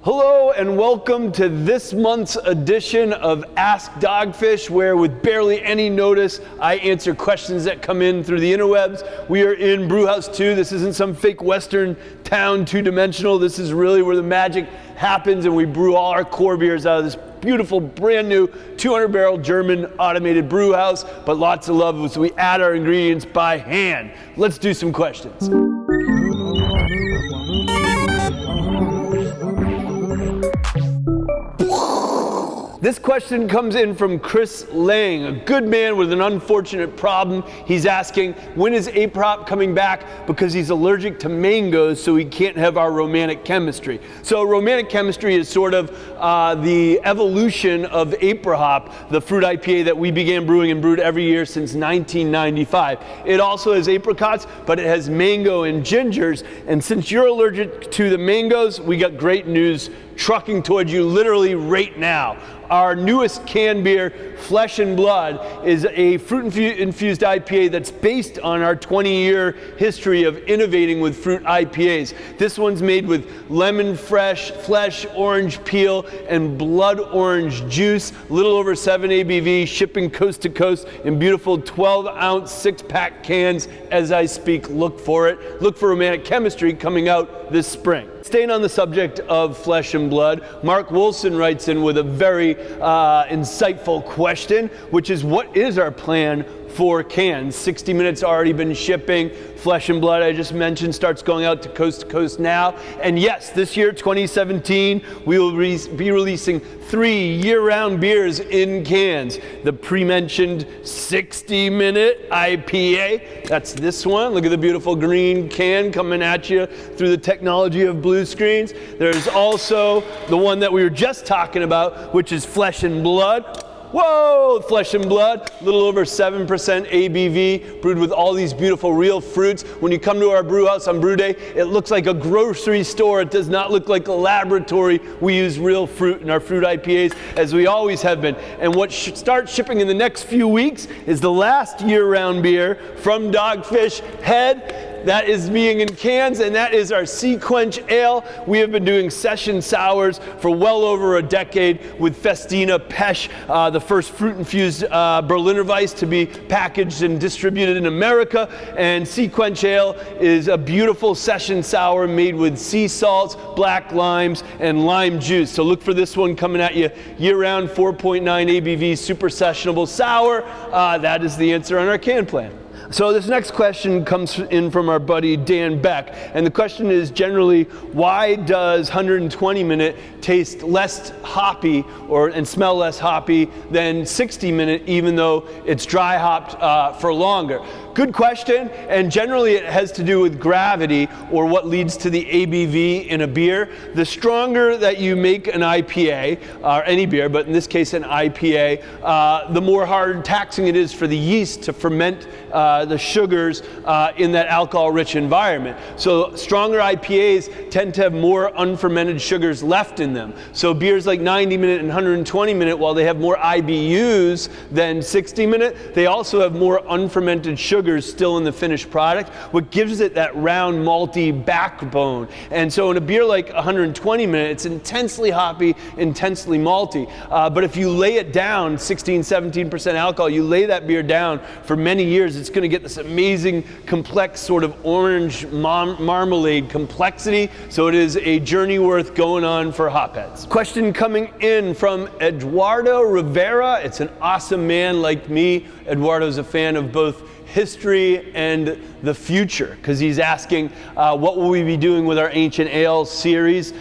Hello and welcome to this month's edition of Ask Dogfish, where with barely any notice, I answer questions that come in through the interwebs. We are in Brewhouse 2. This isn't some fake Western town two-dimensional. This is really where the magic happens, and we brew all our core beers out of this beautiful, brand new 200-barrel German automated brew house, but lots of love as we add our ingredients by hand. Let's do some questions. This question comes in from Chris Lang, a good man with an unfortunate problem. He's asking, when is Aprihop coming back? Because he's allergic to mangoes, so he can't have our romantic chemistry. So romantic chemistry is sort of the evolution of Aprihop, the fruit IPA that we began brewing and brewed every year since 1995. It also has apricots, but it has mango and gingers. And since you're allergic to the mangoes, we got great news trucking towards you literally right now. Our newest canned beer, Flesh and Blood, is a fruit-infused IPA that's based on our 20-year history of innovating with fruit IPAs. This one's made with lemon flesh, orange peel, and blood orange juice. A little over 7 ABV, shipping coast to coast in beautiful 12-ounce six-pack cans. As I speak, look for it. Look for Romantic Chemistry coming out this spring. Staying on the subject of Flesh and Blood, Mark Wilson writes in with a very insightful question, which is, what is our plan for cans? 60 Minutes already been shipping. Flesh and Blood, I just mentioned, starts going out to coast now. And yes, this year, 2017, we will be releasing 3 year-round beers in cans. The pre-mentioned 60 Minute IPA, that's this one. Look at the beautiful green can coming at you through the technology of blue screens. There's also the one that we were just talking about, which is Flesh and Blood. Whoa, Flesh and Blood, a little over 7% ABV, brewed with all these beautiful real fruits. When you come to our brew house on brew day, it looks like a grocery store. It does not look like a laboratory. We use real fruit in our fruit IPAs, as we always have been. And what starts shipping in the next few weeks is the last year-round beer from Dogfish Head. That is being in cans, and that is our Sea Quench Ale. We have been doing session sours for well over a decade with Festina Pesch, the first fruit-infused Berliner Weiss to be packaged and distributed in America. And Sea Quench Ale is a beautiful session sour made with sea salts, black limes, and lime juice. So look for this one coming at you year-round, 4.9 ABV, super sessionable sour. That is the answer on our can plan. So this next question comes in from our buddy Dan Beck, and the question is generally, why does 120 Minute taste less hoppy and smell less hoppy than 60 Minute, even though it's dry hopped for longer? Good question, and generally it has to do with gravity, or what leads to the ABV in a beer. The stronger that you make an IPA, or any beer, but in this case an IPA, the more hard taxing it is for the yeast to ferment the sugars in that alcohol-rich environment. So stronger IPAs tend to have more unfermented sugars left in them. So beers like 90 Minute and 120 Minute, while they have more IBUs than 60 Minute, they also have more unfermented sugars still in the finished product, what gives it that round malty backbone. And so in a beer like 120 Minute, it's intensely hoppy, intensely malty. But if you lay it down, 16-17% alcohol, you lay that beer down for many years, it's going to get this amazing, complex sort of orange marmalade complexity. So it is a journey worth going on for hopheads. Question coming in from Eduardo Rivera. It's an awesome man like me. Eduardo's a fan of both history and the future, because he's asking, what will we be doing with our Ancient Ales series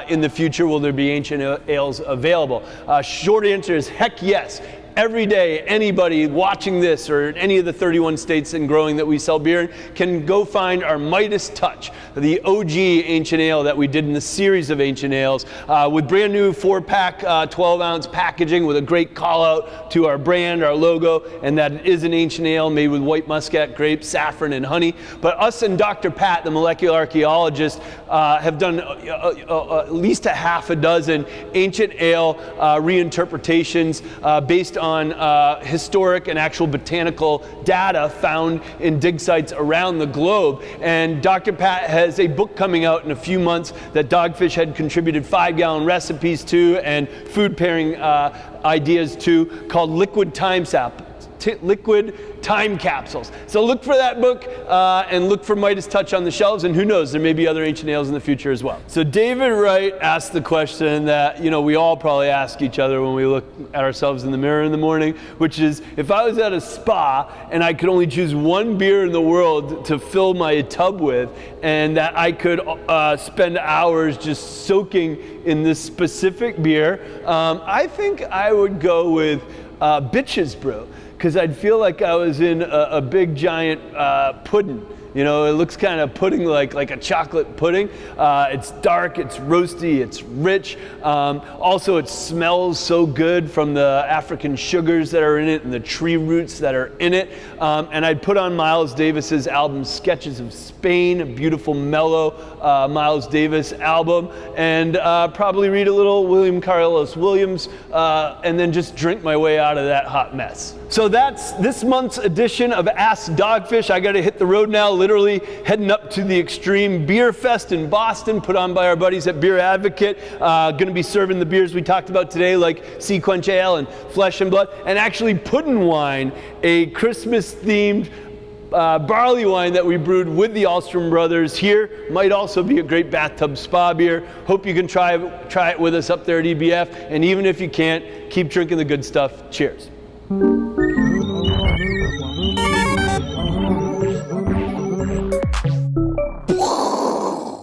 in the future? Will there be Ancient Ales available? Short answer is heck yes. Every day, anybody watching this or any of the 31 states and growing that we sell beer in can go find our Midas Touch, the OG Ancient Ale that we did in the series of Ancient Ales, with brand new 4-pack, 12-ounce packaging with a great call out to our brand, our logo, and that it is an Ancient Ale made with white muscat, grapes, saffron, and honey. But us and Dr. Pat, the molecular archaeologist, have done at least a half a dozen Ancient Ale reinterpretations based on historic and actual botanical data found in dig sites around the globe. And Dr. Pat has a book coming out in a few months that Dogfish had contributed 5-gallon recipes to and food pairing ideas to, called Liquid Time Capsules. So look for that book and look for Midas Touch on the shelves, and who knows, there may be other ancient ales in the future as well. So David Wright asked the question that we all probably ask each other when we look at ourselves in the mirror in the morning, which is, if I was at a spa and I could only choose one beer in the world to fill my tub with, and that I could spend hours just soaking in this specific beer, I think I would go with Bitches Brew, because I'd feel like I was in a big giant pudding. It looks kind of pudding-like, like a chocolate pudding. It's dark, it's roasty, it's rich. Also, it smells so good from the African sugars that are in it and the tree roots that are in it. And I'd put on Miles Davis's album Sketches of Spain, a beautiful, mellow Miles Davis album, and probably read a little William Carlos Williams, and then just drink my way out of that hot mess. So that's this month's edition of Ask Dogfish. I gotta hit the road now, literally heading up to the Extreme Beer Fest in Boston, put on by our buddies at Beer Advocate. Gonna be serving the beers we talked about today, like Sea Quench Ale and Flesh and Blood, and actually Puddin' Wine, a Christmas-themed barley wine that we brewed with the Alstrom brothers here. Might also be a great bathtub spa beer. Hope you can try it with us up there at EBF, and even if you can't, keep drinking the good stuff. Cheers.